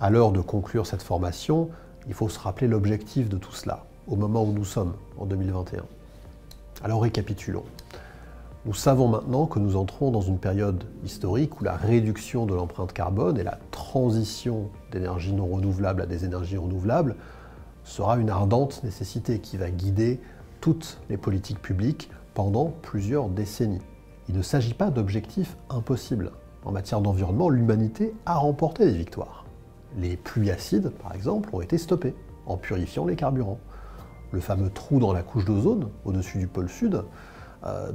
À l'heure de conclure cette formation, il faut se rappeler l'objectif de tout cela, au moment où nous sommes, en 2021. Alors récapitulons. Nous savons maintenant que nous entrons dans une période historique où la réduction de l'empreinte carbone et la transition d'énergies non renouvelables à des énergies renouvelables sera une ardente nécessité qui va guider toutes les politiques publiques pendant plusieurs décennies. Il ne s'agit pas d'objectifs impossibles. En matière d'environnement, l'humanité a remporté des victoires. Les pluies acides, par exemple, ont été stoppées en purifiant les carburants. Le fameux trou dans la couche d'ozone, au-dessus du pôle sud,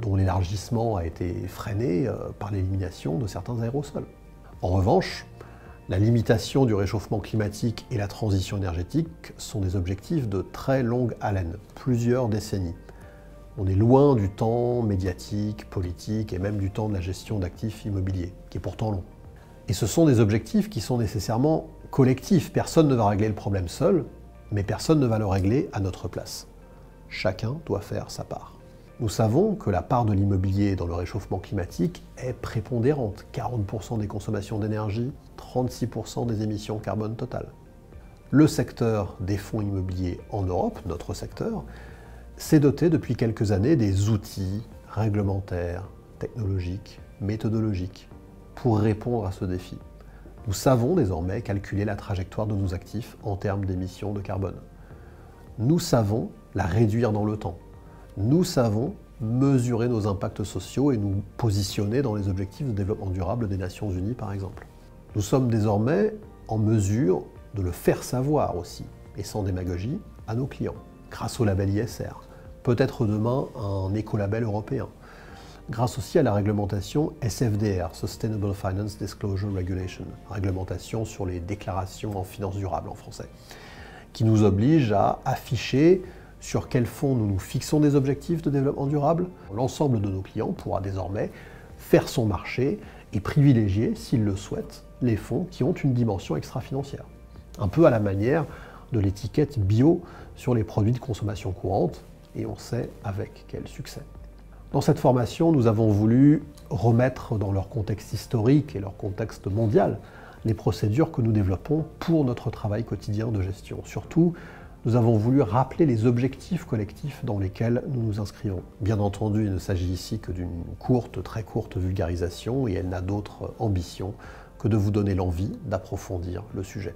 dont l'élargissement a été freiné par l'élimination de certains aérosols. En revanche, la limitation du réchauffement climatique et la transition énergétique sont des objectifs de très longue haleine, plusieurs décennies. On est loin du temps médiatique, politique et même du temps de la gestion d'actifs immobiliers, qui est pourtant long. Et ce sont des objectifs qui sont nécessairement collectifs. Personne ne va régler le problème seul, mais personne ne va le régler à notre place. Chacun doit faire sa part. Nous savons que la part de l'immobilier dans le réchauffement climatique est prépondérante. 40% des consommations d'énergie, 36% des émissions carbone totales. Le secteur des fonds immobiliers en Europe, notre secteur, s'est doté depuis quelques années des outils réglementaires, technologiques, méthodologiques pour répondre à ce défi. Nous savons désormais calculer la trajectoire de nos actifs en termes d'émissions de carbone. Nous savons la réduire dans le temps. Nous savons mesurer nos impacts sociaux et nous positionner dans les objectifs de développement durable des Nations Unies, par exemple. Nous sommes désormais en mesure de le faire savoir aussi, et sans démagogie, à nos clients, grâce au label ISR, peut-être demain un écolabel européen, grâce aussi à la réglementation SFDR, Sustainable Finance Disclosure Regulation, réglementation sur les déclarations en finances durables en français, qui nous oblige à afficher sur quels fonds nous nous fixons des objectifs de développement durable. L'ensemble de nos clients pourra désormais faire son marché et privilégier, s'il le souhaite, les fonds qui ont une dimension extra-financière. Un peu à la manière de l'étiquette bio sur les produits de consommation courante, et on sait avec quel succès. Dans cette formation, nous avons voulu remettre dans leur contexte historique et leur contexte mondial les procédures que nous développons pour notre travail quotidien de gestion. Surtout, nous avons voulu rappeler les objectifs collectifs dans lesquels nous nous inscrivons. Bien entendu, il ne s'agit ici que d'une courte, très courte vulgarisation et elle n'a d'autre ambition que de vous donner l'envie d'approfondir le sujet.